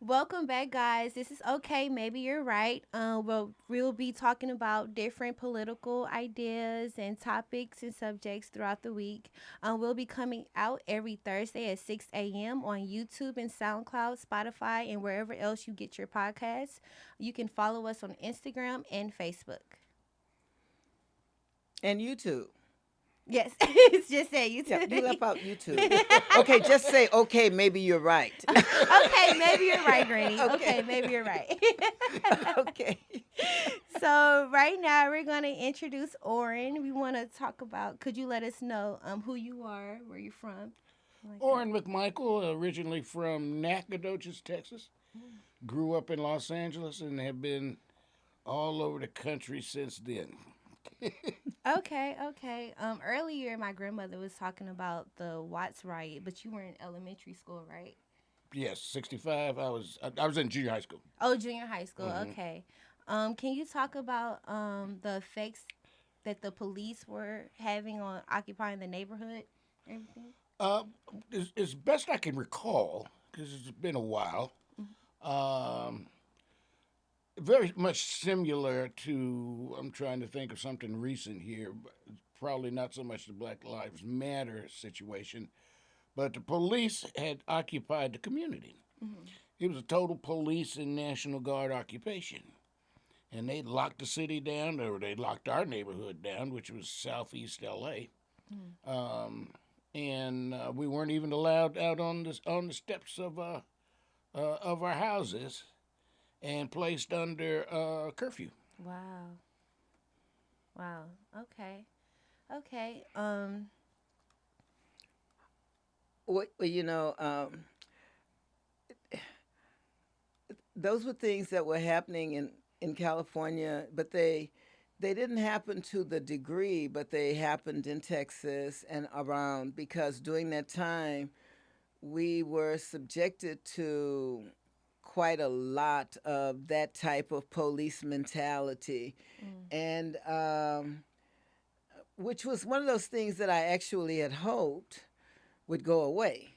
Welcome back, guys. This is okay. Maybe you're right. We'll be talking about different political ideas and topics and subjects throughout the week. We'll be coming out every Thursday at 6 a.m. on YouTube and SoundCloud, Spotify, and wherever else you get your podcasts. You can follow us on Instagram and Facebook. And YouTube. Yes, it's just that Yeah, you YouTube. left out YouTube. Okay, just say, okay, maybe you're right. Okay, maybe you're right, Granny. Okay. Okay, maybe you're right. Okay. So right now we're gonna introduce Oren. We want to talk about. Could you let us know who you are, where you're from, like that? Oran McMichael, originally from Nacogdoches, Texas. Grew up in Los Angeles and have been all over the country since then. Okay, okay. Earlier my grandmother was talking about the Watts riot, but you were in elementary school, right? Yes, 65. I was in junior high school. Oh, junior high school. hmm Okay. Can you talk about the effects that the police were having on occupying the neighborhood? Everything. Uh, as best I can recall, because it's been a while, um, very much similar to, I'm trying to think of something recent here, but probably not so much the Black Lives Matter situation, but the police had occupied the community. Mm-hmm. It was a total police and National Guard occupation. And they locked the city down, or they locked our neighborhood down, which was southeast LA. And we weren't even allowed out on the steps of our houses, and placed under curfew. Wow. Wow. Okay. Okay. Well, those were things that were happening in California, but they didn't happen to the degree, but they happened in Texas and around because during that time we were subjected to quite a lot of that type of police mentality, Mm, and which was one of those things that I actually had hoped would go away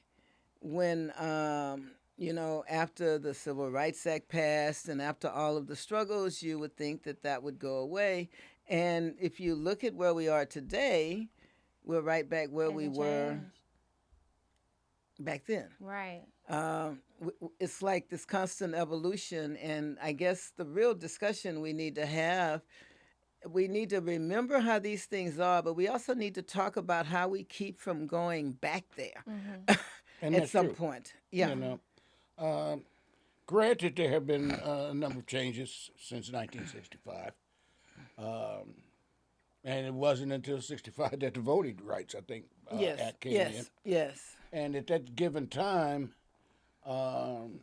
when after the Civil Rights Act passed and after all of the struggles, you would think that that would go away. And if you look at where we are today, we're right back where we hasn't were changed. back then. Right. It's like this constant evolution, and I guess the real discussion we need to have, we need to remember how these things are, but we also need to talk about how we keep from going back Mhm. there And at that's some true. point. You Yeah. know, um, granted, there have been a number of changes since 1965. Um, and it wasn't until 65 that the Voting Rights, I think, Yes. Act came in. Yes. Yes. And at that given time, um,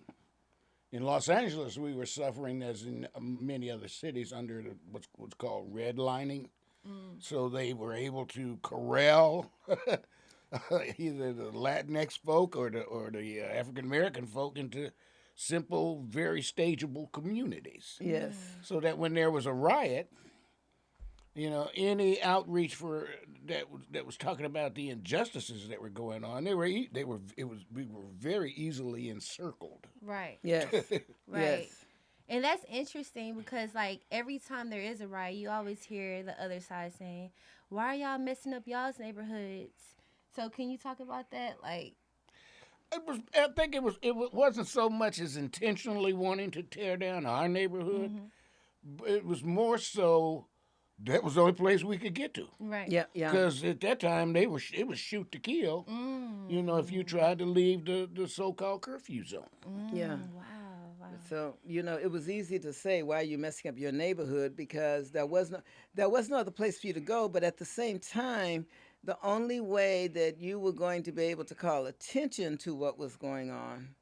in Los Angeles, we were suffering, as in many other cities, under what's called redlining. Mm. So they were able to corral either the Latinx folk or the African American folk into simple, very stageable communities. Yes. Mm. So that when there was a riot, any outreach for that was talking about the injustices that were going on, we were very easily encircled. Right. Yes. Right. Yes. And that's interesting because like every time there is a riot, you always hear the other side saying, "Why are y'all messing up y'all's neighborhoods?" So can you talk about that? Like, I think wasn't so much as intentionally wanting to tear down our neighborhood, hmm but it was more so that was the only place we could get to. right. Yeah. Yeah. Because at that time it was shoot to kill. If you Mm. tried to leave the so-called curfew zone. Yeah. Wow. Wow. So it was easy to say, why are you messing up your neighborhood, because there was no other place for you to go. But at the same time, the only way that you were going to be able to call attention to what was going on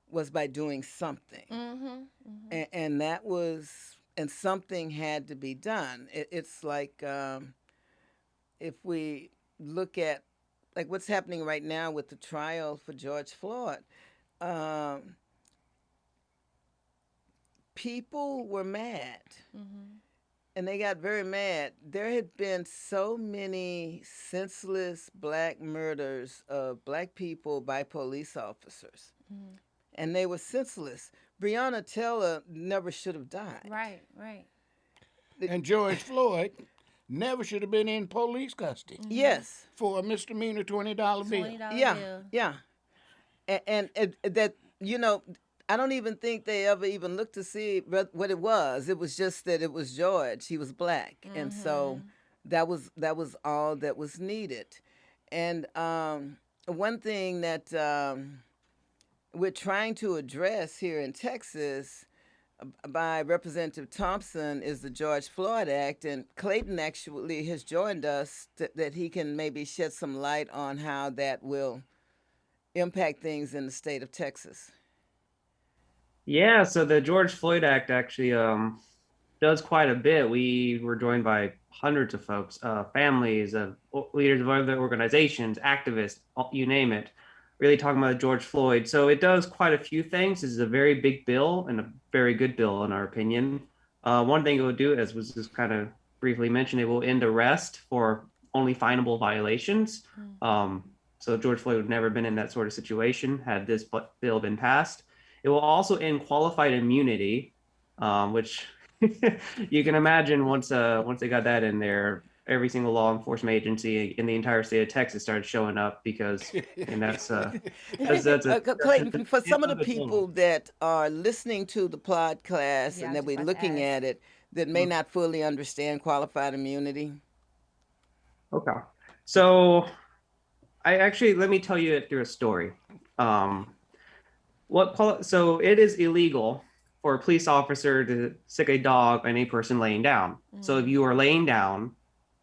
was by doing something, Mhm. Mhm. and something had to be done. It's like, if we look at like what's happening right now with the trial for George Floyd. Um, People were mad, Mhm. and they got very mad. There had been so many senseless black murders of black people by police officers, Mhm. and they were senseless. Breonna Taylor never should have died. Right, right. And George Floyd never should have been in police custody Mm-hmm. Yes. for a misdemeanor $20 bill. $20 Yeah. bill. Yeah. And that, I don't even think they ever even looked to see what it was. It was just that it was George. He was black, and so Mm-hmm. that was all that was needed. And one thing that we're trying to address here in Texas by Representative Thompson is the George Floyd Act, and Clayton actually has joined us that he can maybe shed some light on how that will impact things in the state of Texas. Yeah, so the George Floyd Act actually does quite a bit. We were joined by hundreds of folks, families, leaders of other organizations, activists, you name it, really talking about George Floyd. So it does quite a few things. This is a very big bill and a very good bill, in our opinion. One thing it will do, as was just kind of briefly mentioned, it will end arrest for only finable violations. So George Floyd would never been in that sort of situation had this bill been passed. It will also end qualified immunity, which you can imagine once they got that in there, every single law enforcement agency in the entire state of Texas started showing up because, and that's Clayton, for some of the that's a people that are listening to the podcast Yeah, I and was that just we're about to looking ask. at it that may not fully understand qualified immunity. Okay. So let me tell you it through a story. So it is illegal for a police officer to sick a dog on a person laying down. So if you are laying down,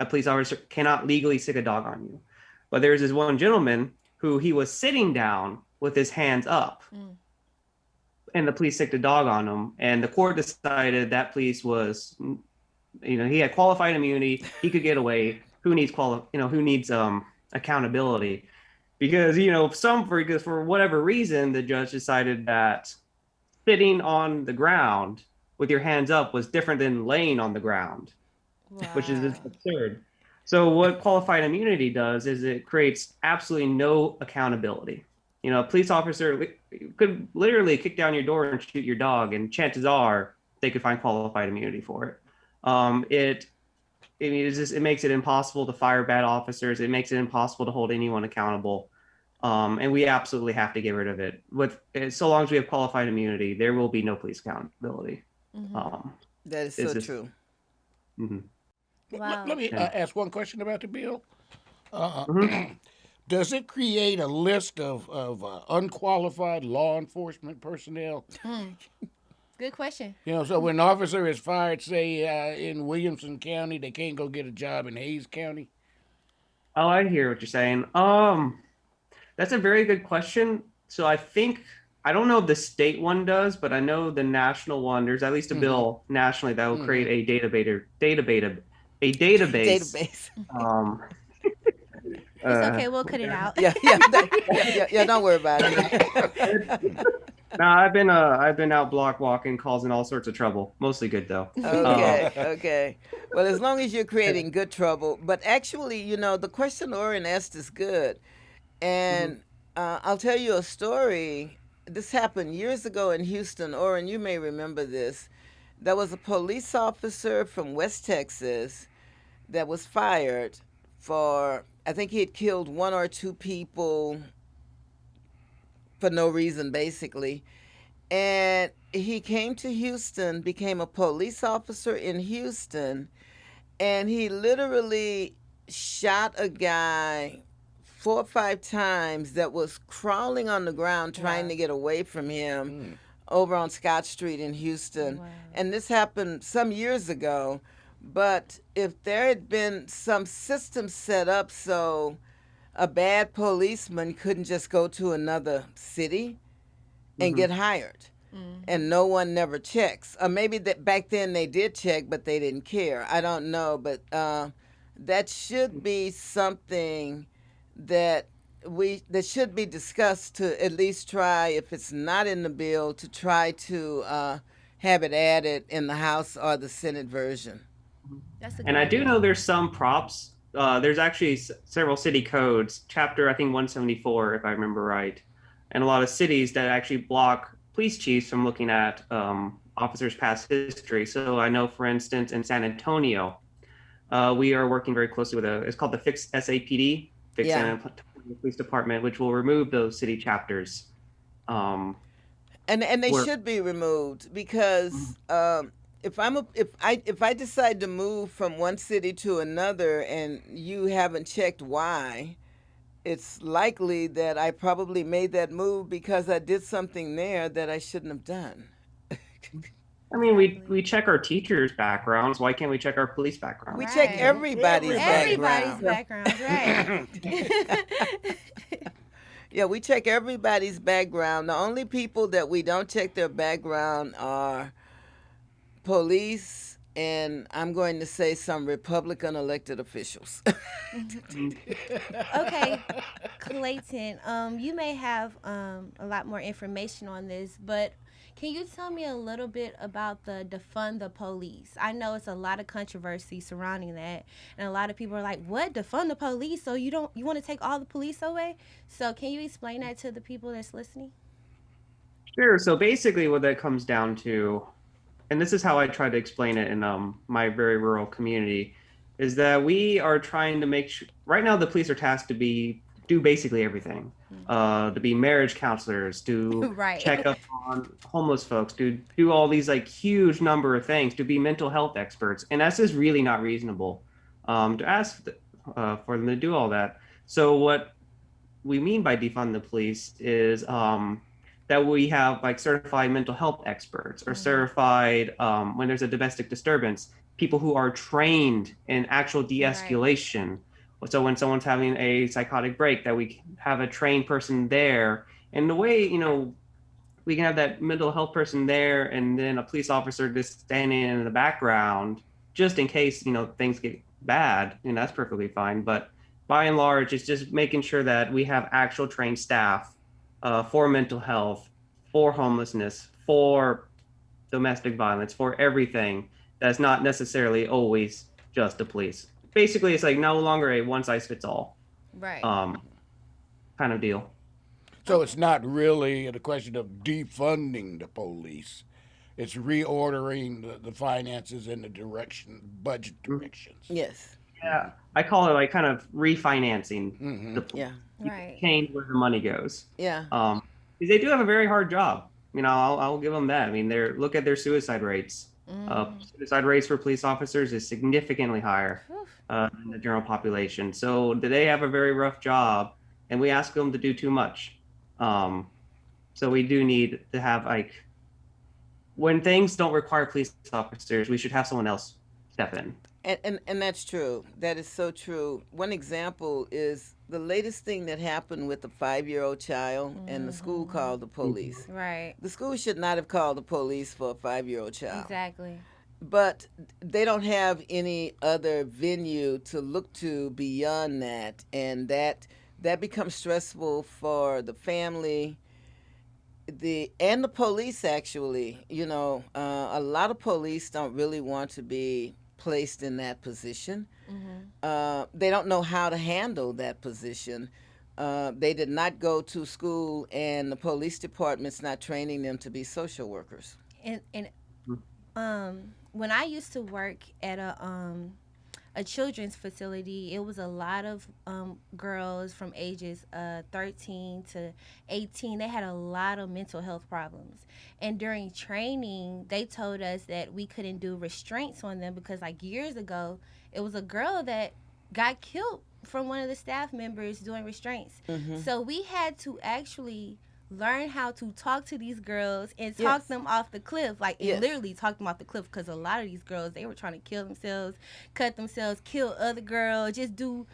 a police officer cannot legally sick a dog on you. But there's this one gentleman who he was sitting down with his hands up, and the police sicked a dog on him, and the court decided that police was, he had qualified immunity, he could get away. Who needs accountability? Because for whatever reason, the judge decided that sitting on the ground with your hands up was different than laying on the ground, which is Wow. absurd. So what qualified immunity does is it creates absolutely no accountability. A police officer could literally kick down your door and shoot your dog, and chances are they could find qualified immunity for it. It makes it impossible to fire bad officers. It makes it impossible to hold anyone accountable. And we absolutely have to get rid of it. So long as we have qualified immunity, there will be no police accountability. That is so true. Mhm. Wow. Let me Yeah. ask one question about the bill. Uh, Mhm. does it create a list of unqualified law enforcement personnel? Good question. So when an officer is fired, say in Williamson County, they can't go get a job in Hayes County. Oh, I hear what you're saying. That's a very good question. So I don't know if the state one does, but I know the national one. There's at least a bill nationally that will create a database. Database. Um, It's okay. We'll cut it out. Yeah. Don't worry about it. No, I've been out block walking, causing all sorts of trouble. Mostly good though. Okay. Well, as long as you're creating good trouble. But actually, the question Oren asked is good. And I'll tell you a story. This happened years ago in Houston. Oren, you may remember this. There was a police officer from West Texas that was fired for, I think he had killed one or two people for no reason, basically. And he came to Houston, became a police officer in Houston, and he literally shot a guy 4 or 5 times that was crawling on the ground trying to get away from him over on Scott Street in Houston. Wow. And this happened some years ago. But if there had been some system set up so a bad policeman couldn't just go to another city and get hired, and no one never checks, or maybe that back then they did check but they didn't care, I don't know, but that should be something that should be discussed, to at least try, if it's not in the bill, to try to have it added in the House or the Senate version. That's a good And I do idea. know there's some props. There's actually several city codes, chapter I think 174, if I remember right, and a lot of cities that actually block police chiefs from looking at officers' past history. So I know, for instance, in San Antonio, we are working very closely with it's called the Fix SAPD, Fix San Yeah. Antonio Police Department, which will remove those city chapters. Um, And they where should be removed because if I decide to move from one city to another and you haven't checked why, it's likely that I probably made that move because I did something there that I shouldn't have done. I mean, we Exactly. we check our teachers' backgrounds. Why can't we check our police We backgrounds? check Right. everybody's Everybody. Everybody's background. Yeah. backgrounds, right? Yeah, we check everybody's background. The only people that we don't check their background are police and I'm going to say some Republican elected officials. Mm. Okay, Clayton, you may have a lot more information on this, but can you tell me a little bit about the defund the police? I know it's a lot of controversy surrounding that, and a lot of people are like, "What, defund the police? So you want to take all the police away?" So can you explain that to the people that's listening? Sure. So basically, what that comes down to, and this is how I try to explain it in my very rural community, is that we are trying to make sure. Right now, the police are tasked to do basically everything, to be marriage counselors, to check Right. up on homeless folks, to do all these like huge number of things, to be mental health experts, and that's just really not reasonable to ask for them to do all that. So what we mean by defund the police is that we have like certified mental health experts or Mhm. certified when there's a domestic disturbance, people who are trained in actual Right. de-escalation. So when someone's having a psychotic break, that we have a trained person there. And the way, we can have that mental health person there and then a police officer just standing in the background just in case things get bad, that's perfectly fine. But by and large, it's just making sure that we have actual trained staff for mental health, for homelessness, for domestic violence, for everything. That's not necessarily always just the police. Basically, it's like no longer a one size fits all Right. um, kind of deal. So it's not really a question of defunding the police. It's reordering the finances and the budget directions. Yes. Yeah, I call it like kind of refinancing Hmm. the police. Yeah. You can Right. change where the money goes. Yeah. Because they do have a very hard job. I'll give them that. I mean, look at their suicide rates. Mm. Suicide rates for police officers is significantly higher Whew. than the general population. So they have a very rough job, and we ask them to do too much. Um, so we do need to have like when things don't require police officers, we should have someone else step in. And that's true. That is so true. One example is the latest thing that happened with a 5-year-old child, and the school Mhm. called the police. Right. The school should not have called the police for a 5-year-old child. Exactly. But they don't have any other venue to look to beyond that, and that becomes stressful for the family, the police actually. A lot of police don't really want to be placed in that position. Mhm. They don't know how to handle that position. They did not go to school, and the police department's not training them to be social workers. And when I used to work at a children's facility, it was a lot of girls from ages 13 to 18. They had a lot of mental health problems. And during training, they told us that we couldn't do restraints on them because, like, years ago, it was a girl that got killed from one of the staff members doing restraints. Hmm. So we had to actually learn how to talk to these girls and talk Yes. them off the cliff, like, and Yes. literally talk them off the cliff, because a lot of these girls, they were trying to kill themselves, cut themselves, kill other girls, just do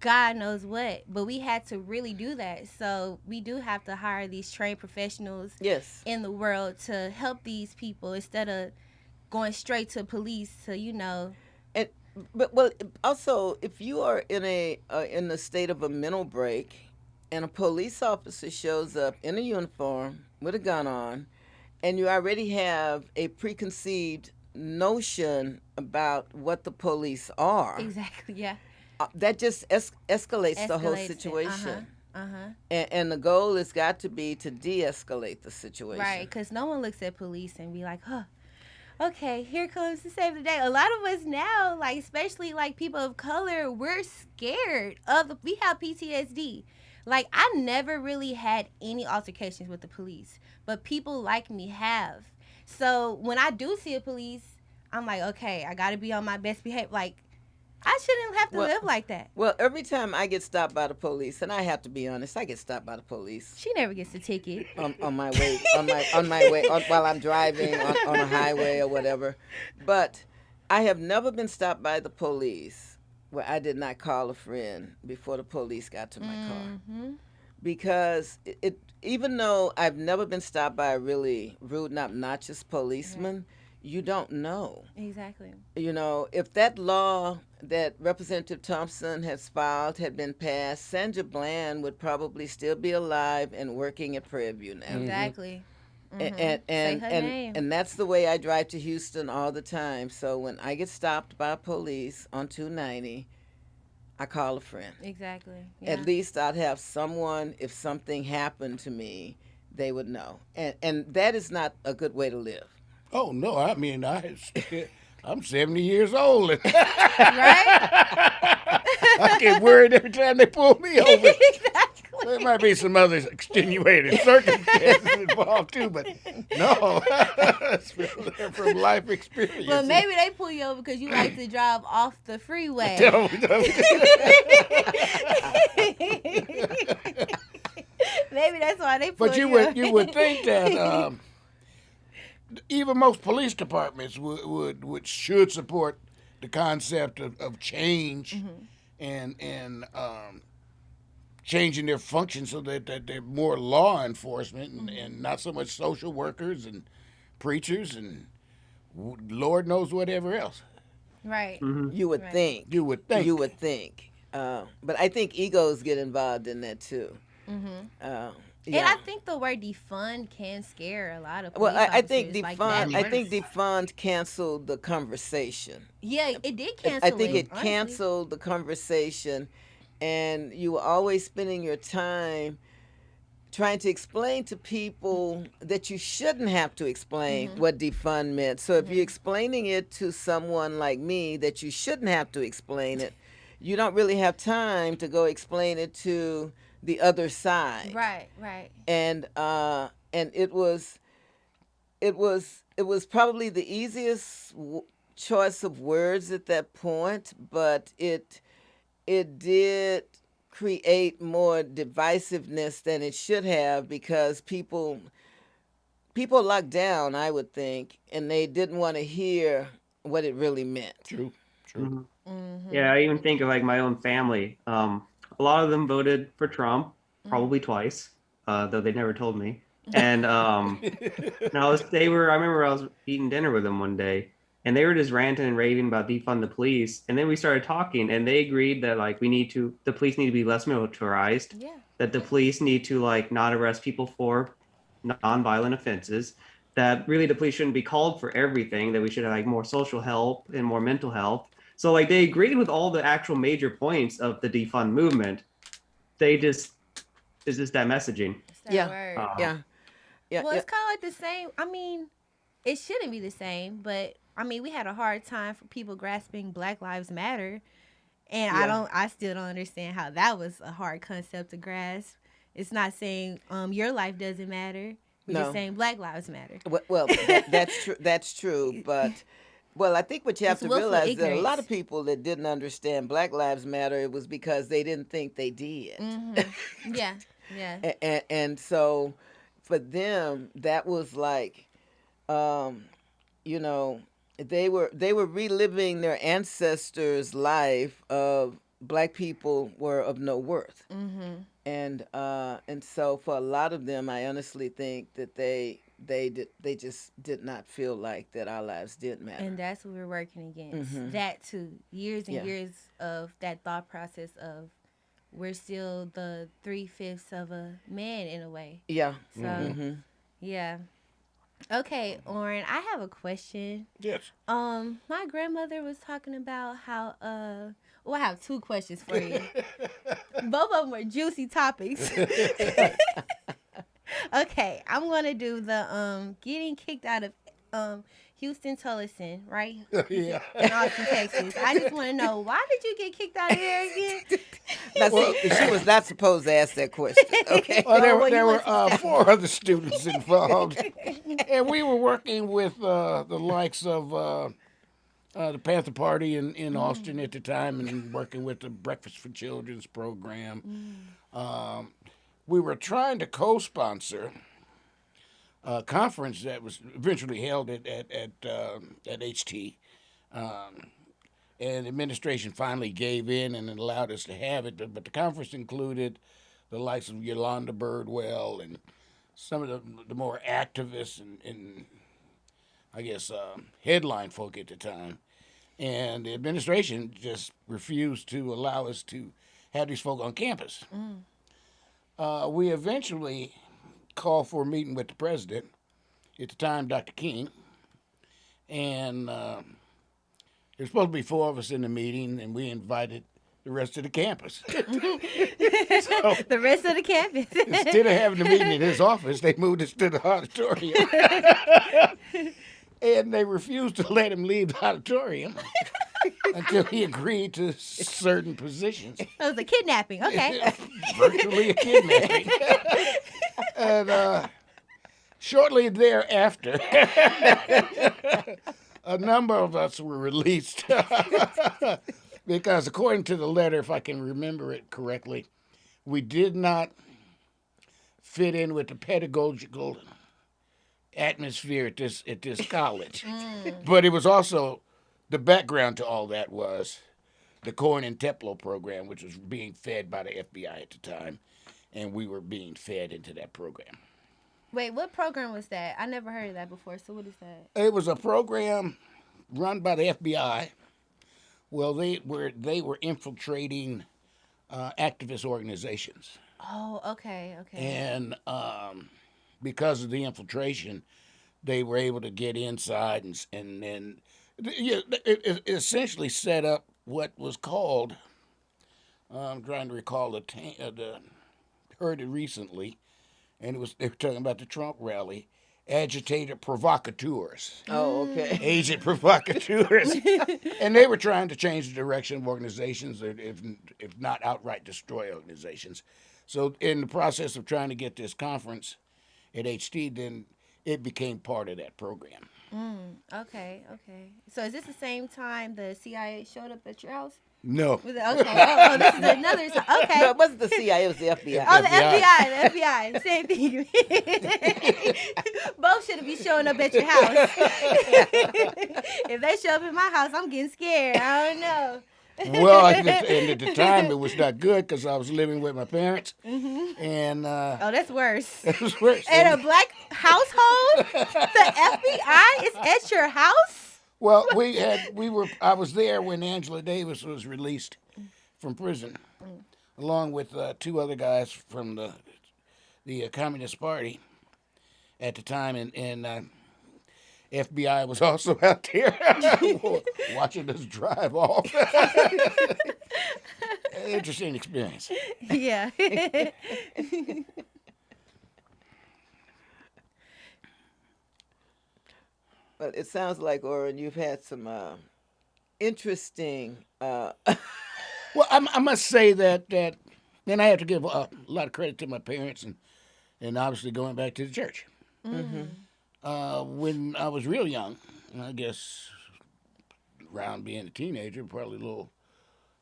God knows what. But we had to really do that. So we do have to hire these trained professionals Yes. in the world to help these people instead of going straight to police to, And but well, also if you are in the state of a mental break, and a police officer shows up in a uniform with a gun on, and you already have a preconceived notion about what the police are, exactly, yeah, that just escalates the whole escalates it. Uh-huh. situation. And the goal has got to be to de-escalate the situation. Right, because no one looks at police and be like, huh, okay, here comes to save the day. A lot of us now, like especially like people of color, we're scared of we have PTSD. Like I never really had any altercations with the police, but people like me have. So when I do see a police, I'm like, okay, I got to be on my best behavior. Like I shouldn't have to live like that. Well, every time I get stopped by the police, and I have to be honest, I get stopped by the police. She never gets a ticket. On my way, while I'm driving on a highway or whatever. But I have never been stopped by the police where I did not call a friend before the police got to my car. Because even though I've never been stopped by a really rude and obnoxious policeman, you don't know. Exactly. You know, if that law that Representative Thompson has filed had been passed, Sandra Bland would probably still be alive and working at Prairie View now. Exactly. And that's the way I drive to Houston all the time. So when I get stopped by police on 290, I call a friend. Exactly. Yeah. At least I'd have someone, if something happened to me, they would know. And that is not a good way to live. Oh no! I mean, I'm 70 years old. Right? I get worried every time they pull me over. Exactly. There might be some other extenuating circumstances involved too, but no, it's from life experience. Well, maybe they pull you over because you like to drive off the freeway. Maybe that's why they pull But you would think that even most police departments would should support the concept of change and changing their function so that they're more law enforcement and not so much social workers and preachers and Lord knows whatever else. Right. You would think. You would think. You would think. But I think egos get involved in that too. And I think the word defund can scare a lot of police Well, I think officers, defund. like I think defund canceled the conversation. Yeah, it did cancel. I think it honestly. canceled the conversation, and you were always spending your time trying to explain to people that you shouldn't have to explain what defund meant. So if you're explaining it to someone like me that you shouldn't have to explain it, you don't really have time to go explain it to the other side. Right, right. And it was probably the easiest choice of words at that point, but it did create more divisiveness than it should have because people locked down, I would think, and they didn't want to hear what it really meant. True. Yeah, I even think of like my own family. A lot of them voted for Trump, probably twice, though they never told me. And I remember I was eating dinner with them one day, and they were just ranting and raving about defund the police. And then we started talking, and they agreed that like the police need to be less militarized. Yeah. That the police need to like not arrest people for nonviolent offenses. That really the police shouldn't be called for everything. That we should have like more social help and more mental health. So like they agreed with all the actual major points of the defund movement. It's just that messaging. It's that word. Yeah. Well, it's kind of like the same. I mean, it shouldn't be the same, but I mean, we had a hard time for people grasping Black Lives Matter, and I still don't understand how that was a hard concept to grasp. It's not saying your life doesn't matter. We're just saying Black Lives Matter. Well, that's true. That's true, but. Well, I think what you have to realize is that a lot of people that didn't understand Black Lives Matter, it was because they didn't think they did. Yeah. And so for them, that was like, they were reliving their ancestors' life of Black people were of no worth. And so for a lot of them, I honestly think that they just did not feel like that our lives did matter. And that's what we're working against. That too. Years and years of that thought process of we're still the 3/5 of a man in a way. Yeah. So, yeah. Okay, Oren, I have a question. Yes. My grandmother was talking about how well, I have two questions for you. Both of them are juicy topics. Okay, I'm gonna do the getting kicked out of Houston Tullison, right? Yeah. In Austin, Texas. I just want to know, why did you get kicked out of there again? Now, Well- see, she was not supposed to ask that question. Okay. Well, Oh, well, there you were went to the second 4 other students involved, and we were working with the likes of the Panther Party in Austin at the time, and working with the Breakfast for Children's program. We were trying to co-sponsor a conference that was eventually held at HT. And the administration finally gave in and allowed us to have it. But the conference included the likes of Yolanda Birdwell and some of the more activists and I guess, headline folk at the time. And the administration just refused to allow us to have these folk on campus. We eventually called for a meeting with the president, at the time, Dr. King, and there was supposed to be 4 of us in the meeting, and we invited the rest of the campus. The rest of the campus. Instead of having the meeting in his office, they moved us to the auditorium. And they refused to let him leave the auditorium until he agreed to certain positions. It was a kidnapping. Okay. Virtually a kidnapping. And shortly thereafter, a number of us were released because, according to the letter, if I can remember it correctly, we did not fit in with the pedagogical atmosphere at this college. But it was also, the background to all that was the Corn and Teplo program, which was being fed by the FBI at the time, and we were being fed into that program. Wait, what program was that? I never heard of that before. So what is that? It was a program run by the FBI. Well, they were infiltrating activist organizations, Oh, okay. and because of the infiltration, they were able to get inside and then it essentially set up what was called. I'm trying to recall heard it recently, and they were talking about the Trump rally. Agitator provocateurs. Oh, okay. Agent provocateurs. And they were trying to change the direction of organizations, if not outright destroy organizations. So in the process of trying to get this conference at HT, then it became part of that program. Okay. So is this the same time the CIA showed up at your house? No. Was it, okay. Oh, this is another time. Okay. No, it wasn't the CIA, it was the FBI. Oh, the FBI. Same thing. Both shouldn't be showing up at your house. If they show up at my house, I'm getting scared. I don't know. Well, and at the time, it was not good because I was living with my parents. And Oh, that's worse. it was worse. In a black household, the FBI is at your house? Well, I was there when Angela Davis was released from prison, along with 2 other guys from the Communist Party at the time, and FBI was also out there watching us drive off. Interesting experience. Yeah. But it sounds like, Oran, you've had some interesting. Well, I must say that and I have to give a lot of credit to my parents and obviously going back to the church. When I was real young, I guess around being a teenager, probably a little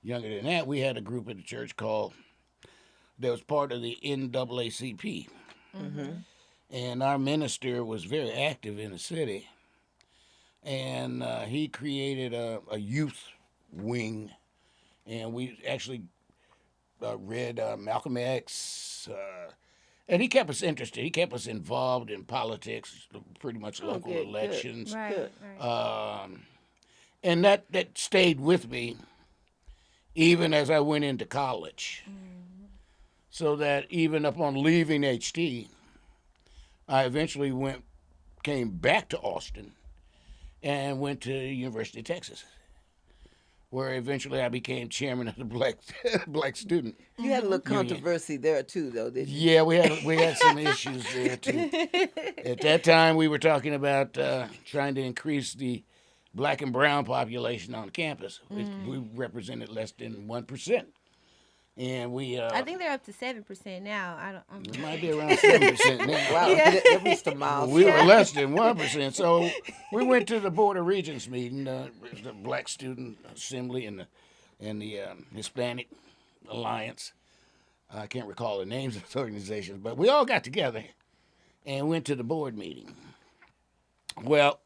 younger than that, we had a group at the church that was part of the NAACP. And our minister was very active in the city. And he created a youth wing. And we actually read Malcolm X. And he kept us interested. He kept us involved in politics, pretty much local good, elections. Right. And that stayed with me even as I went into college. So that even upon leaving HT, I eventually came back to Austin and went to University of Texas, where eventually I became chairman of the black student You had a little union. controversy there too, though, didn't you? Yeah, we had some issues there too. At that time, we were talking about trying to increase the black and brown population on campus. We represented less than 1%. And we I think they're up to 7% now. I don't. it might be around 7% now. Wow, Yeah. it reached a milestone. We were less than 1%. So we went to the Board of Regents meeting, the Black Student Assembly and the Hispanic Alliance. I can't recall the names of the organizations, but we all got together and went to the board meeting. Well,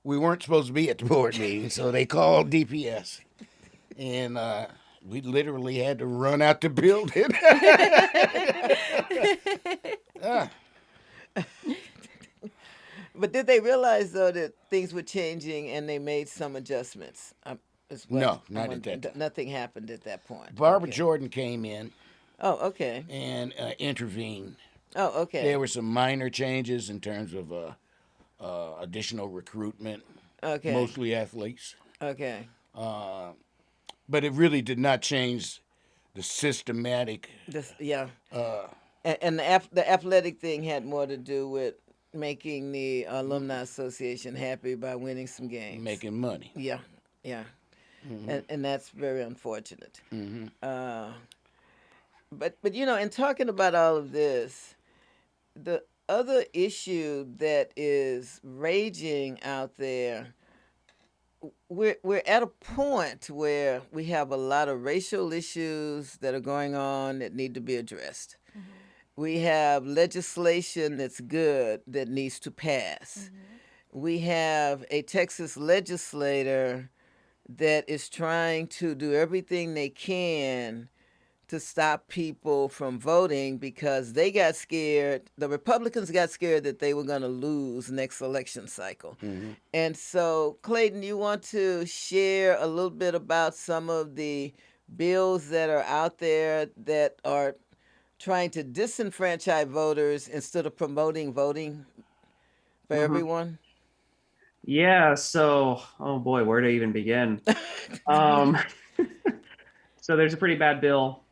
we weren't supposed to be at the board meeting, so they called DPS. And we literally had to run out the building. But did they realize though that things were changing and they made some adjustments? No, not at that time. Nothing happened at that point. Barbara Okay. Jordan came in Oh, okay. and intervened. Oh, okay. There were some minor changes in terms of additional recruitment, Okay. mostly athletes. Okay. But it really did not change the systematic. Yeah. And the athletic thing had more to do with making the alumni association happy by winning some games. Making money. Yeah. Yeah. And that's very unfortunate. But in talking about all of this, the other issue that is raging out there, we're at a point where we have a lot of racial issues that are going on that need to be addressed. We have legislation that's good that needs to pass. We have a Texas legislator that is trying to do everything they can to stop people from voting because they got scared. The Republicans got scared that they were going to lose next election cycle. And so, Clayton, you want to share a little bit about some of the bills that are out there that are trying to disenfranchise voters instead of promoting voting for everyone? Yeah, so, oh boy, where to even begin? um, so there's a pretty bad bill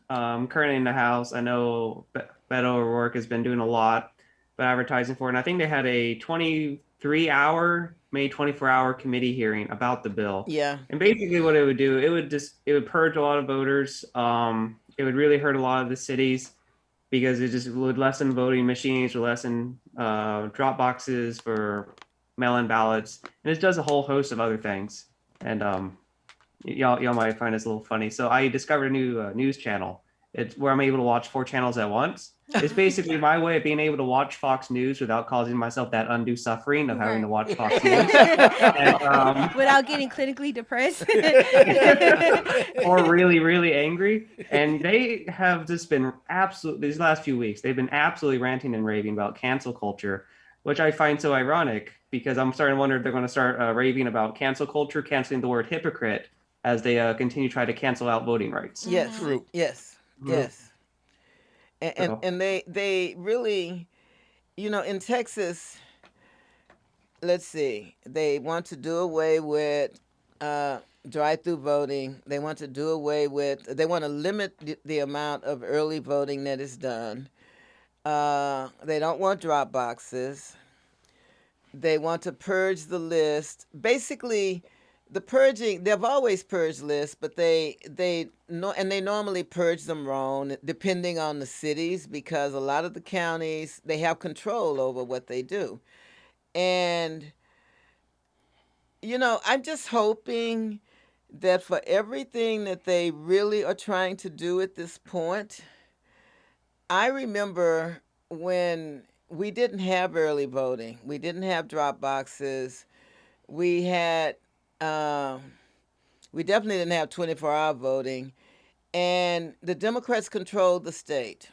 currently in the House. I know Beto O'Rourke has been doing a lot of advertising for it, and I think they had a 23-hour, maybe 24-hour committee hearing about the bill. Yeah. And basically what it would do, it would purge a lot of voters. It would really hurt a lot of the cities because it just would lessen voting machines, would lessen drop boxes for mail-in ballots, and it does a whole host of other things. And y'all might find this a little funny. So I discovered a new news channel. It's where I'm able to watch 4 channels at once. It's basically my way of being able to watch Fox News without causing myself that undue suffering of having to watch Fox News. And, without getting clinically depressed. or really, really angry. And they have just been these last few weeks, they've been absolutely ranting and raving about cancel culture, which I find so ironic because I'm starting to wonder if they're going to start raving about cancel culture, canceling the word hypocrite as they continue to try to cancel out voting rights. Yes. True. Yes. Yes. And they really, in Texas, let's see, they want to do away with drive-through voting. They want to limit the amount of early voting that is done. They don't want drop boxes. They want to purge the list. Basically, the purging, they've always purged lists, but they normally purge them wrong depending on the cities because a lot of the counties, they have control over what they do. And, I'm just hoping that for everything that they really are trying to do at this point, I remember when we didn't have early voting, we didn't have drop boxes, we definitely didn't have 24-hour voting, and the Democrats controlled the state.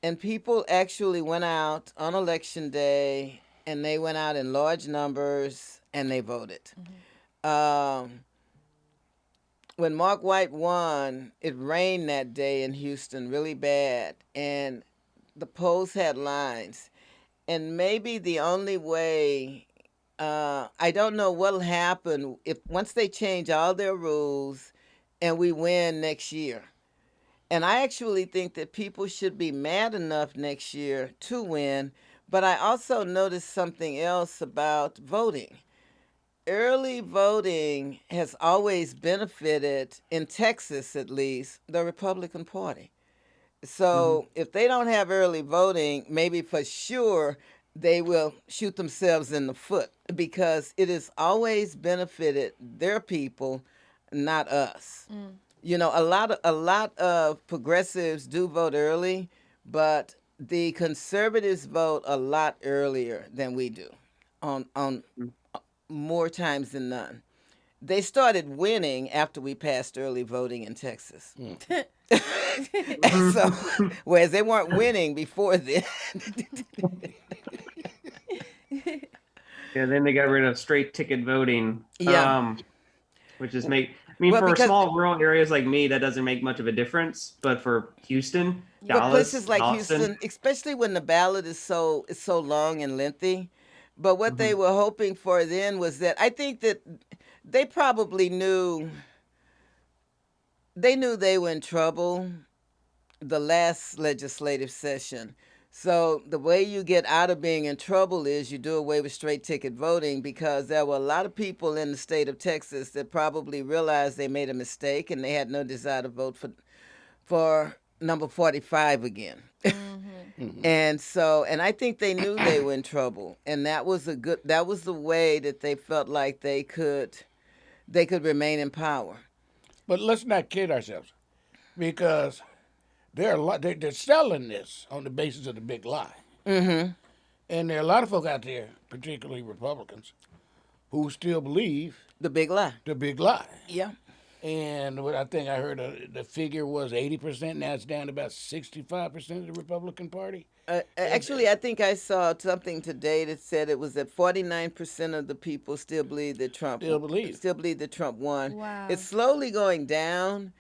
And people actually went out on election day, and they went out in large numbers, and they voted. When Mark White won, it rained that day in Houston really bad, and the polls had lines. And maybe the only way, I don't know what'll happen if once they change all their rules and we win next year. And I actually think that people should be mad enough next year to win. But I also noticed something else about voting. Early voting has always benefited, in Texas at least, the Republican Party. Hmm. So if they don't have early voting, maybe for sure they will shoot themselves in the foot because it has always benefited their people, not us. Mm. A lot of progressives do vote early, but the conservatives vote a lot earlier than we do, on more times than none. They started winning after we passed early voting in Texas. Mm. So, whereas they weren't winning before then. Yeah, then they got rid of straight ticket voting, Yeah. which is make. I mean, Well, for because small rural areas like me, that doesn't make much of a difference. But for Houston, for Dallas, places like Austin, Houston, especially when the ballot is so long and lengthy. But what hmm they were hoping for then was that I think that they probably knew they were in trouble the last legislative session. So the way you get out of being in trouble is you do away with straight ticket voting because there were a lot of people in the state of Texas that probably realized they made a mistake and they had no desire to vote for number 45 again. Mm-hmm. Hmm. And I think they knew they were in trouble, and that was the way that they felt like they could remain in power. But let's not kid ourselves, because there are a lot. They're selling this on the basis of the big lie, Mm-hmm. and there are a lot of folk out there, particularly Republicans, who still believe The big lie. the big lie. Yeah. And what I think I heard the figure was 80%. Now it's down to about 65% of the Republican Party. And Actually, I think I saw something today that said it was that 49% of the people still believe that Trump still believe. still believe that Trump won. Wow. It's slowly going down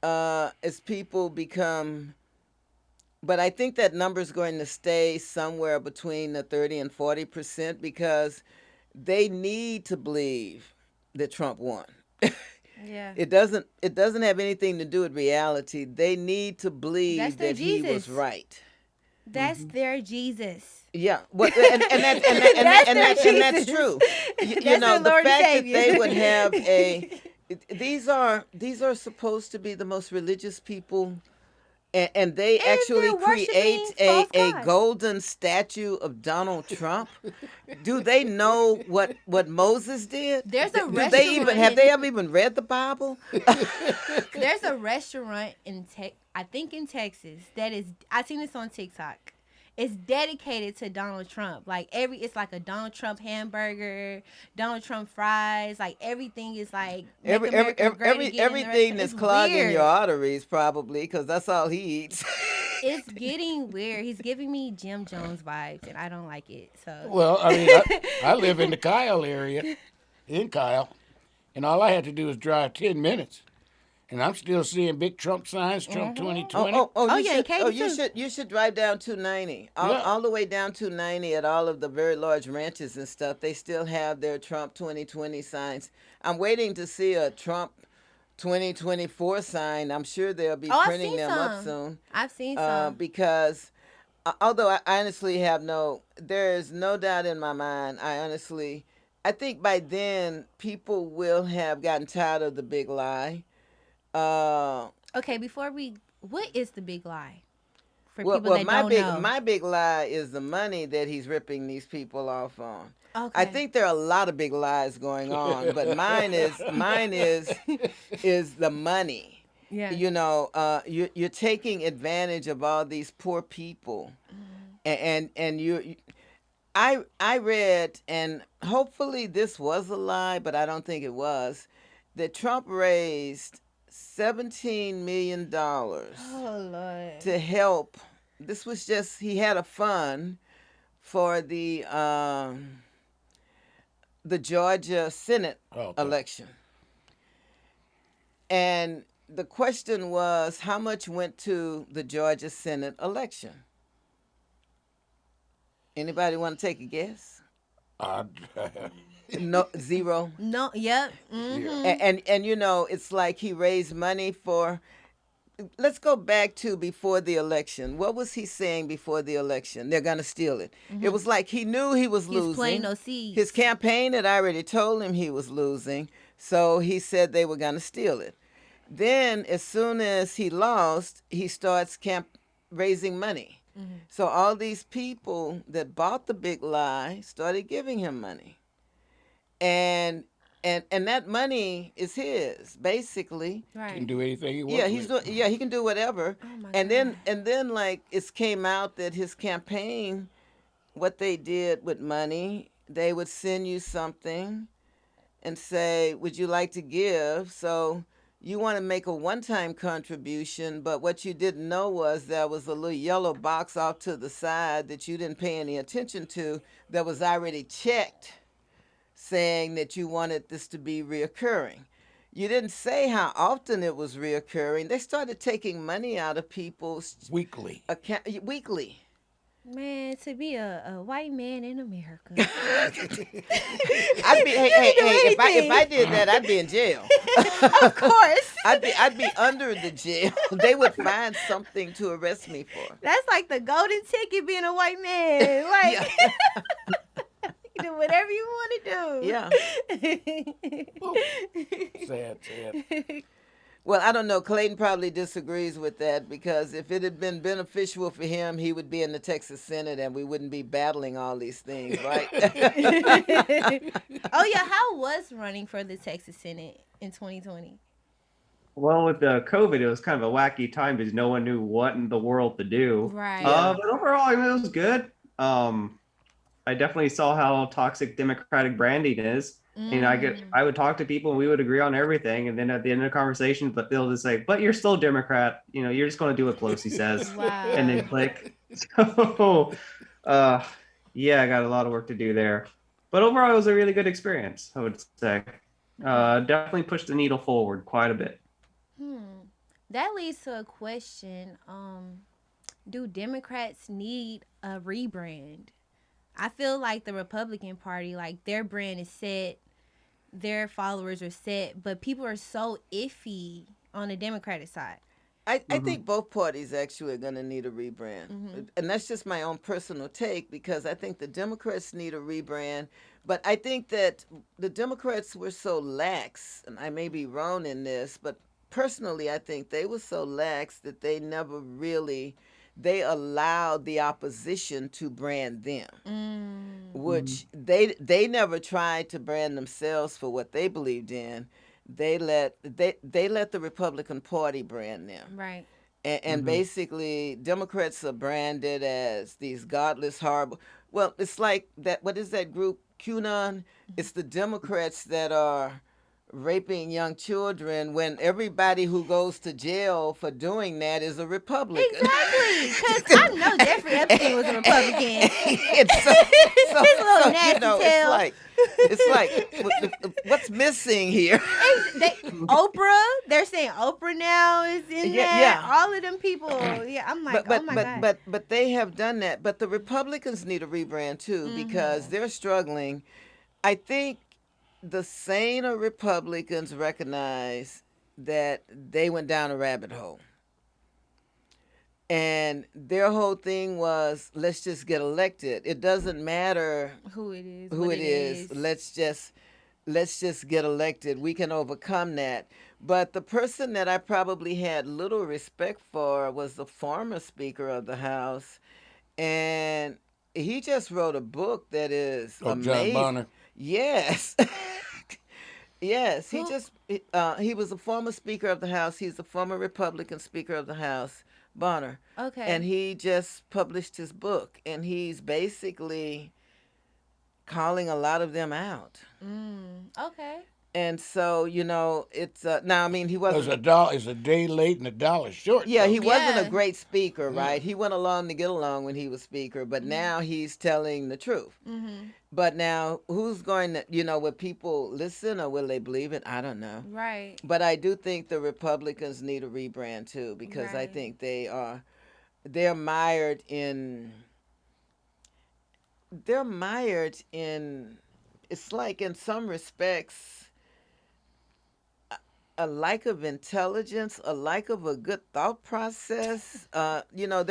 as people become, but I think that number is going to stay somewhere between the 30 and 40% because they need to believe that Trump won. Yeah. It doesn't have anything to do with reality. They need to That's believe their that he was Jesus. right. That's their Jesus. Yeah, well, and that's true. You That's know, their the Lord and fact that Savior. they would have these are supposed to be the most religious people, and they And actually they're create worshiping a false a gods. golden statue of Donald Trump. Do they know what Moses did? There's a Do they even have restaurant. they ever even read the Bible? There's a restaurant I think in Texas that is. I seen this on TikTok. It's dedicated to Donald Trump. Like it's like a Donald Trump hamburger, Donald Trump fries. Like everything is like make America great again. In the Everything restaurant. that's It's clogging weird. your arteries probably because that's all he eats. It's getting weird. He's giving me Jim Jones vibes, and I don't like it. So Well, I mean, I live in the Kyle area, in Kyle, and all I had to do was drive 10 minutes, and I'm still seeing big Trump signs, Trump Mhm. 2020. Oh, You yeah, in should. Katy You too. should. You should drive down 290, Yeah. all the way down 290 at all of the very large ranches and stuff. They still have their Trump 2020 signs. I'm waiting to see a Trump 2024 sign. I'm sure they'll be Oh, I've printing seen them up some. soon. I've seen some. Because although I honestly there is no doubt in my mind. I think by then people will have gotten tired of the big lie. Uh, Okay, what is the big lie for Well, people well, that my don't big know? my big lie is the money that he's ripping these people off on. I Okay. think there are a lot of big lies going on, but mine is the money. Yeah. You're taking advantage of all these poor people, and I read, and hopefully this was a lie, but I don't think it was, that Trump raised $17 million Oh Lord. to help. This was just he had a fund for the Georgia Senate Okay. election, and the question was how much went to the Georgia Senate election, Anybody want to take a guess? I, No, zero. No, yep. yeah. And you know, it's like he raised money for. Let's go back to before the election. What was he saying before the election? They're gonna steal it. It was like he knew he was He's planting losing. those seeds. His campaign had already told him he was losing, so he said they were gonna steal it. Then, as soon as he lost, he starts raising money. So all these people that bought the big lie started giving him money, and and that money is his basically. Can Right. do anything he wants. Yeah, he's with. doing. Yeah, he can do whatever. Oh my And God. then like it's came out that his campaign, what they did with money, they would send you something and say, "Would you like to give?" So you want to make a one-time contribution, but what you didn't know was there was a little yellow box off to the side that you didn't pay any attention to that was already checked, saying that you wanted this to be reoccurring. You didn't say how often it was reoccurring. They started taking money out of people's Weekly. account weekly. Man, to be a white man in America. I'd be hey hey do hey if I anything. did that I'd be in jail. Of course. I'd be under the jail. They would find something to arrest me for. That's like the golden ticket being a white man. Like Yeah. you do whatever you want to do. Yeah. Sad, sad. Well, I don't know. Clayton probably disagrees with that because if it had been beneficial for him, he would be in the Texas Senate and we wouldn't be battling all these things, right? Oh yeah, how was running for the Texas Senate in 2020? Well, with the COVID, it was kind of a wacky time because no one knew what in the world to do. Right. Yeah. But overall, I mean, it was good. I definitely saw how toxic Democratic branding is. And I would talk to people and we would agree on everything. And then at the end of the conversation, but they'll just say, "But you're still Democrat. You know, you're just going to do what Pelosi says," Wow. and then click. So, yeah, I got a lot of work to do there. But overall, it was a really good experience, I would say. Definitely pushed the needle forward quite a bit. That leads to a question. Do Democrats need a rebrand? I feel like the Republican Party, like their brand is set, their followers are set, but people are so iffy on the Democratic side. I think both parties actually are going to need a rebrand. And that's just my own personal take because I think the Democrats need a rebrand. But I think that the Democrats were so lax, and I may be wrong in this, but personally, I think they were so lax that they never really, they allowed the opposition to brand them, which they never tried to brand themselves for what they believed in. They let the Republican Party brand them. Right. And basically, Democrats are branded as these godless, horrible. Well, it's like that. What is that group, QAnon? It's the Democrats that are raping young children when everybody who goes to jail for doing that is a Republican. Exactly, because I know Jeffrey Epstein was a Republican. It's His little nasty tail. It's like what's missing here? Oprah, they're saying Oprah now is in there. Yeah. All of them people. Yeah, I'm like, oh my God. But they have done that. But the Republicans need a rebrand too because they're struggling. I think the saner Republicans recognize that they went down a rabbit hole. And their whole thing was, let's just get elected. It doesn't matter who it is. who it is. Let's just get elected. We can overcome that. But the person that I probably had little respect for was the former Speaker of the House. And he just wrote a book that is amazing. John Bonner. Yes. Yes. He was a former Speaker of the House. He's a former Republican Speaker of the House, Bonner. Okay. And he just published his book. And he's basically calling a lot of them out. Okay. And so, it's now. I mean, he wasn't. It's a day late and a dollar short. Yeah, he wasn't Yeah. a great speaker, right? He went along to get along when he was speaker, but now he's telling the truth. But now, who's going to, will people listen or will they believe it? I don't know. Right. But I do think the Republicans need a rebrand too, because I Right. think they're mired in. they're mired in, it's like in some respects, a lack of intelligence, a lack of a good thought process. There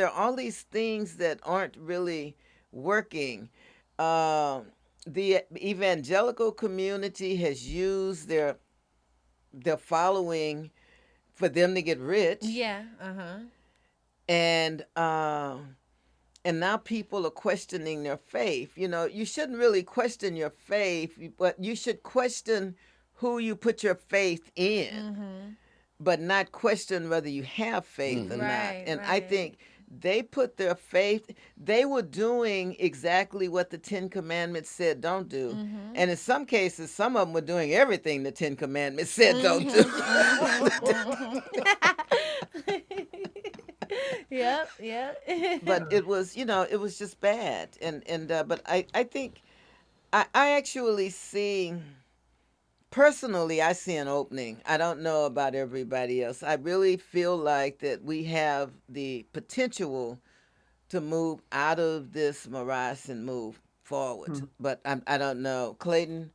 are all these things that aren't really working. Uh, the evangelical community has used their following for them to get rich, Yeah. Uh-huh. and and now people are questioning their faith. You shouldn't really question your faith, but you should question who you put your faith in, Mm-hmm. but not question whether you have faith or Mm-hmm. not. Right, And I right. think they put their faith, they were doing exactly what the Ten Commandments said don't do. Mm-hmm. And in some cases, some of them were doing everything the Ten Commandments said don't do. Mm-hmm. Mm-hmm. Mm-hmm. Yep, yep. But it was just bad. But I think I actually see, personally, I see an opening. I don't know about everybody else. I really feel like that we have the potential to move out of this morass and move forward. Mhm. But I don't know. Clayton?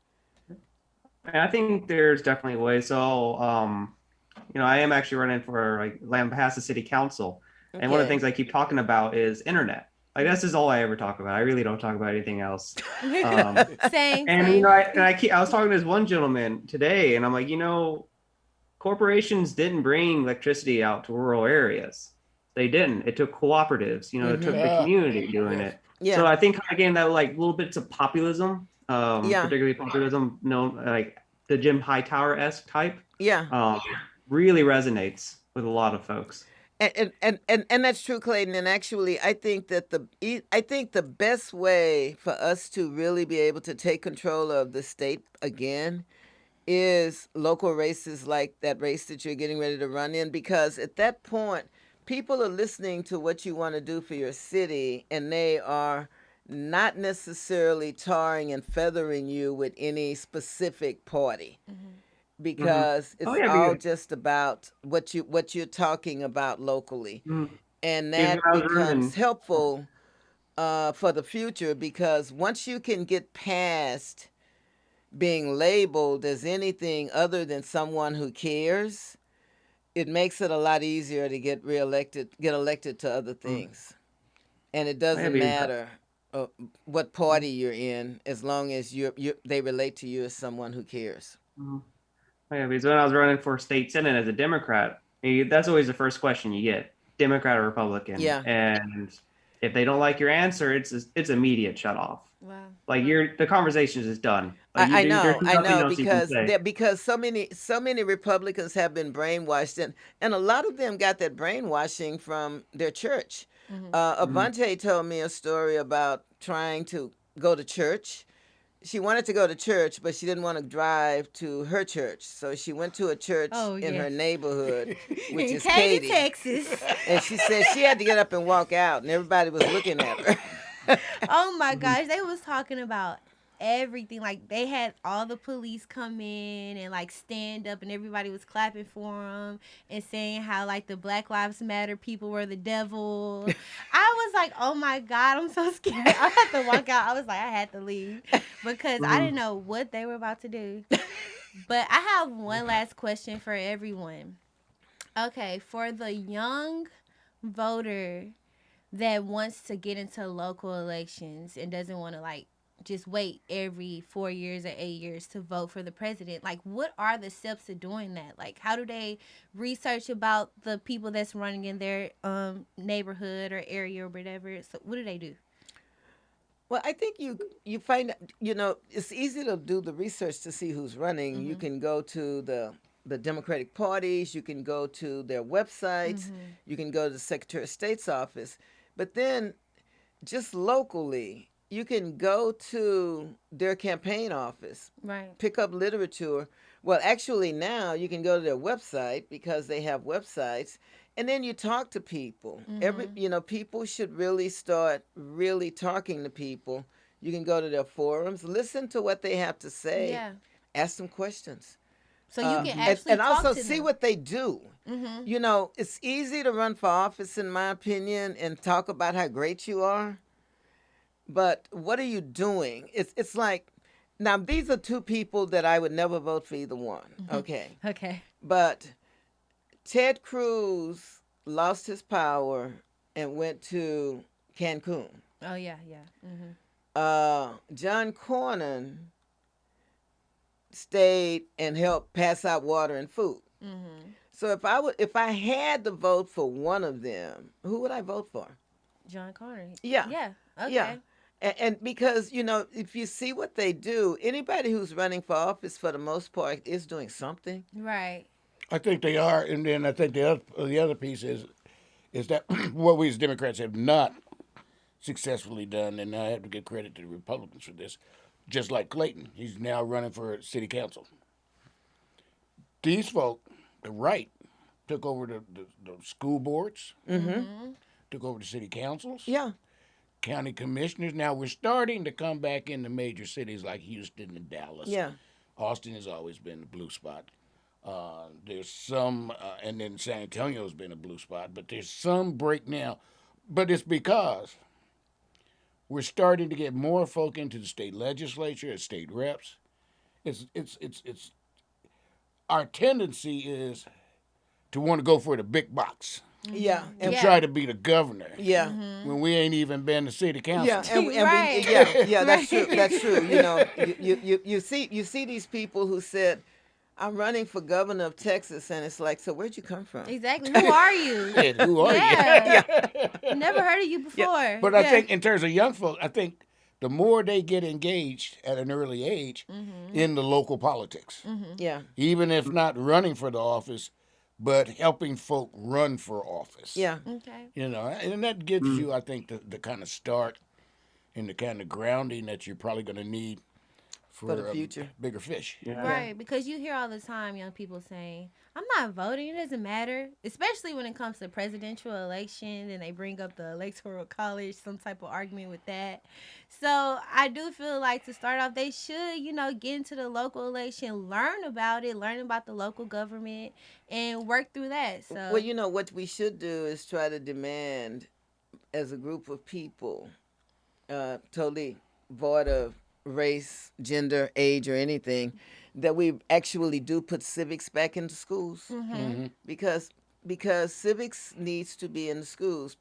And I think there's definitely ways. So, I am actually running for like Lampasas City Council, and one of the Okay. things I keep talking about is internet. Like this is all I ever talk about. I really don't talk about anything else. Um, Same, and same. I was talking to this one gentleman today, and I'm like, corporations didn't bring electricity out to rural areas. They didn't. It took cooperatives. It took the Yeah. community doing Yes. it. So Yeah. I think again that like little bits of populism, Yeah. particularly populism known like the Jim Hightower-esque type, Yeah. um, really resonates with a lot of folks. And that's true, Clayton. And actually, I think the best way for us to really be able to take control of the state again is local races like that race that you're getting ready to run in, because at that point, people are listening to what you want to do for your city, and they are not necessarily tarring and feathering you with any specific party, Mm-hmm. Hmm. because Oh it's yeah, all just about what you're talking about locally, and because when that I was becomes running, helpful for the future, because once you can get past being labeled as anything other than someone who cares, it makes it a lot easier to get elected to other mm, things. And it oh, yeah, doesn't because, matter what party you're in, as long as they relate to you as someone who cares. mm, oh, yeah, because when I was running for state senate as a Democrat, that's always the first question you get: Democrat or Republican, Yeah, and if they don't like your answer, it's immediate shut off. Wow. Like the conversation is just done. Like you do, there's I nothing know, else you can say. because so many Republicans have been brainwashed, and a lot of them got that brainwashing from their church. Mm-hmm. Mhm. Avante told me a story about trying to go to church. She wanted to go to church, but she didn't want to drive to her church, so she went to a church Oh in yeah. her neighborhood, which In is Katy, Katy, Texas. and she said she had to get up and walk out, and everybody was looking at her. Oh my Mhm. gosh, they was talking about everything. Like they had all the police come in and like stand up, and everybody was clapping for them and saying how like the Black Lives Matter people were the devil. I was like, oh my god, I'm so scared. I had to walk out. I was like, I had to leave because I Mhm. didn't know what they were about to do. But I have one last question for everyone. Okay, for the young voter that wants to get into local elections and doesn't want to like just wait every 4 years or 8 years to vote for the president, like what are the steps to doing that? Like how do they research about the people that's running in their neighborhood or area or whatever? So what do they do? Well, I think you find, it's easy to do the research to see who's running. You Mhm. can go to the Democratic parties, you can go to their websites, Mhm. you can go to the Secretary of State's office, but then just locally, you can go to their campaign office, Right. pick up literature. Well, actually, now you can go to their website, because they have websites, and then you talk to people. Mhm. People should really start really talking to people. You can go to their forums, listen to what they have to say, Yeah. ask them questions, So you can Mhm. actually and talk also to see them. what they do. Mhm. It's easy to run for office, in my opinion, and talk about how great you are, But what are you doing? It's like, now these are two people that I would never vote for either one. Okay. Okay. But Ted Cruz lost his power and went to Cancun. Oh yeah, yeah. Mhm. John Cornyn stayed and helped pass out water and food. Mhm. So if I had to vote for one of them, who would I vote for? John Connor. Yeah, Yeah. yeah. Okay. And because, if you see what they do, anybody who's running for office for the most part is doing something. Right. I think they are, and then I think the other piece is that what we as Democrats have not successfully done, and I have to give credit to the Republicans for this. Just like Clayton, he's now running for city council. These folk, the right, took over the school boards, took over the city councils, Yeah, county commissioners. Now we're starting to come back into major cities like Houston and Dallas. yeah, Austin has always been the blue spot. There's some, and then San Antonio's been a blue spot, but there's some break now. But it's because we're starting to get more folk into the state legislature as state reps. It's our tendency is to want to go for the big box yeah, and Yeah. try to be the governor yeah. when we ain't even been to city council. Yeah, and Right. yeah, that's Right. true. That's true. You see these people who said, "I'm running for governor of Texas," and it's like, so where'd you come from? Exactly. Who are you? Yeah, who are Yeah. you? Never heard of you before. But I Yeah. think in terms of young folk, I think the more they get engaged at an early age in the local politics, Yeah, even if not running for the office, but helping folk run for office. yeah, Okay. And that gives you, I think, the kind of start and the kind of grounding that you're probably going to need For the future. bigger fish. Yeah. Right, because you hear all the time young people saying, "I'm not voting. It doesn't matter." Especially when it comes to presidential elections, and they bring up the electoral college, some type of argument with that. So I do feel like to start off, they should, get into the local election, learn about it, learn about the local government, and work through that. So Well, what we should do is try to demand, as a group of people, totally void of race, gender, age, or anything, that we actually do put civics back into schools, because civics needs to be in the schools.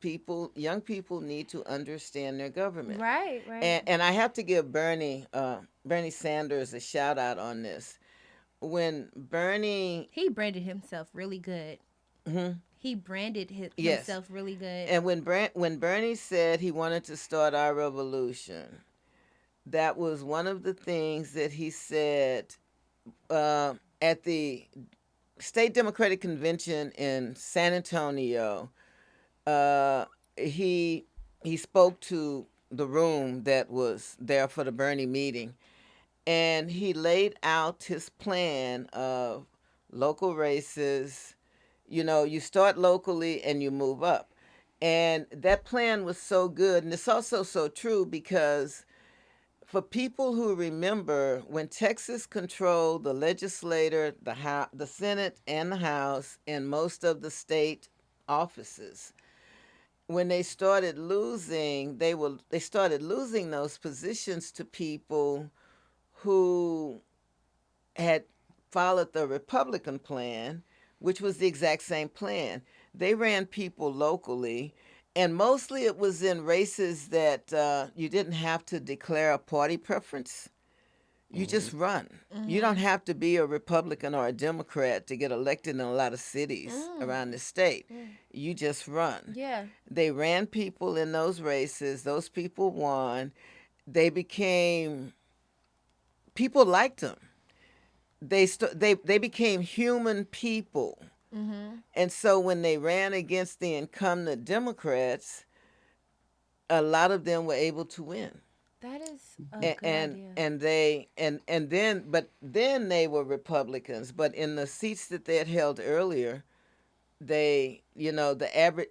Young people need to understand their government. right, right. And I have to give Bernie Sanders a shout out on this. When Bernie He branded himself really good. He branded Yes. himself really good. And when Bernie said he wanted to start our revolution, that was one of the things that he said at the State Democratic Convention in San Antonio. He spoke to the room that was there for the Bernie meeting, and he laid out his plan of local races. You start locally and you move up. And that plan was so good. And it's also so true because for people who remember, when Texas controlled the legislature, the Senate, and the House, and most of the state offices, when they started losing, they started losing those positions to people who had followed the Republican plan, which was the exact same plan. They ran people locally, and mostly it was in races that you didn't have to declare a party preference. You just run. You don't have to be a Republican or a Democrat to get elected in a lot of cities around the state. You just run. yeah. They ran people in those races. Those people won. People liked them. They became human people. And so when they ran against the incumbent Democrats, a lot of them were able to win. That is a good idea. Then they were Republicans. But in the seats that they had held earlier, the average,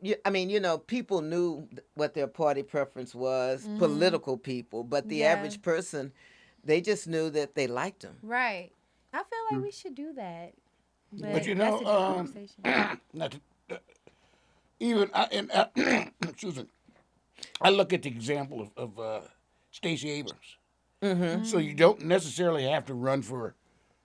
people knew what their party preference was, political people, but the Yeah. average person, they just knew that they liked them. Right. I feel like we should do that. But that's a different conversation. not to, excuse me. I look at the example of Stacey Abrams. Mm-hmm. So you don't necessarily have to run for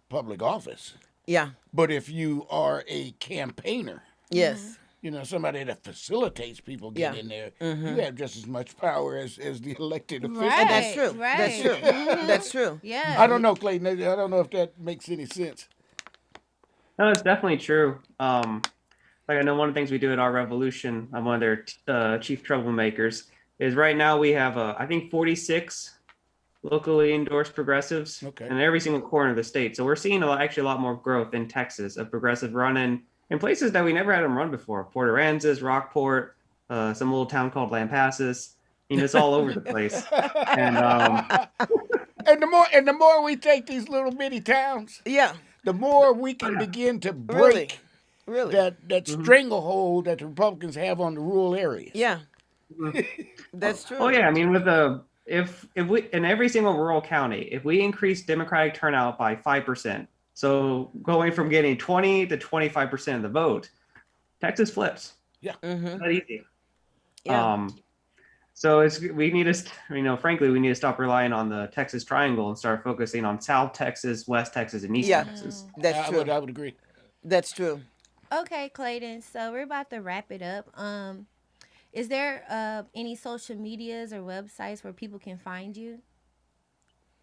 public office. Yeah. But if you are a campaigner, Yes. you know, somebody that facilitates people get Yeah. in there, Mm-hmm. you have just as much power as the elected official. And that's Right, true. That's right. true. Mhm. That's true. Yeah. I don't know, Clayton. I don't know if that makes any sense. No, it's definitely true. Like I know one of the things we do at our revolution, I'm one of their chief troublemakers, is right now we have I think 46 locally endorsed progressives Okay. in every single corner of the state. So we're seeing actually a lot more growth in Texas of progressive running in places that we never had them run before. Port Aransas, Rockport, some little town called Lampasas. You know, it's all over the place. And and the more we take these little bitty towns, Yeah. the more we can begin to Really. break Really. that stranglehold that the Republicans have on the rural areas. Yeah. Mhm. That's true. Oh yeah, I mean with the if we in every single rural county, if we increase Democratic turnout by 5%, so going from getting 20 to 25% of the vote, Texas flips. Yeah. Mm-hmm. It's not easy. Yeah. So we need to, frankly, we need to stop relying on the Texas Triangle and start focusing on South Texas, West Texas, and East Yeah. Texas. That's I true. would agree. That's true. Okay, Clayton. So we're about to wrap it up. Is there any social medias or websites where people can find you?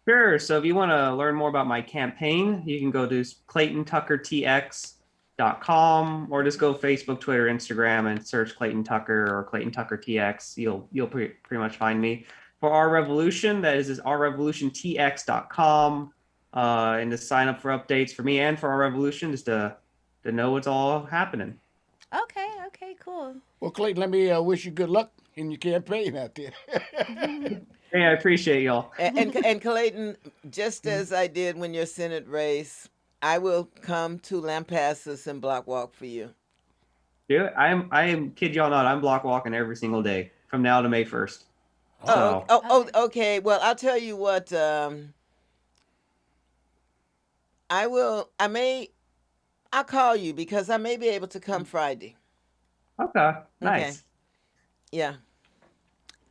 Sure. So if you want to learn more about my campaign, you can go to ClaytonTuckerTX.com or just go Facebook, Twitter, Instagram, and search Clayton Tucker or Clayton Tucker TX. You'll pretty much find me. For our revolution, that is ourrevolutiontx.com, and to sign up for updates for me and for our revolution, just to know what's all happening. Okay, cool. Well, Clayton, let me wish you good luck in your campaign out there. Hey, I appreciate y'all. And Clayton, just as I did when your Senate race, I will come to Lampasas and block walk for you. Dude, I am kid y'all not. I'm block walking every single day from now to May 1st. So Okay. Well, I'll tell you what. I'll call you because I may be able to come Friday. okay, nice. Okay. Yeah.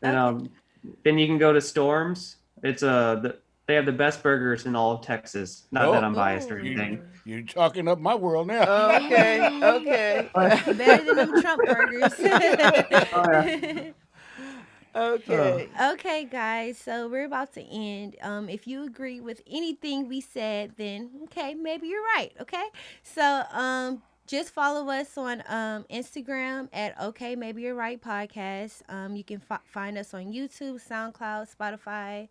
And then you can go to Storms. It's they have the best burgers in all of Texas. Not that I'm biased or Ooh. anything. You're talking up my world now. Okay. Better than them Trump burgers. Okay. Okay, guys. So we're about to end. If you agree with anything we said, then okay, maybe you're right. Okay. So just follow us on Instagram at Okay Maybe You're Right Podcast. You can find us on YouTube, SoundCloud, Spotify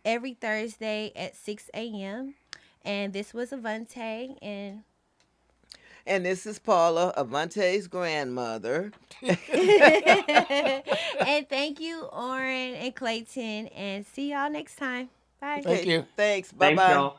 every Thursday at 6 a.m. And this was Avante, and this is Paula, Avante's grandmother. and thank you, Oran and Clayton, and see y'all next time. Bye. Thank you. Thanks. Thanks, Bye-bye. y'all.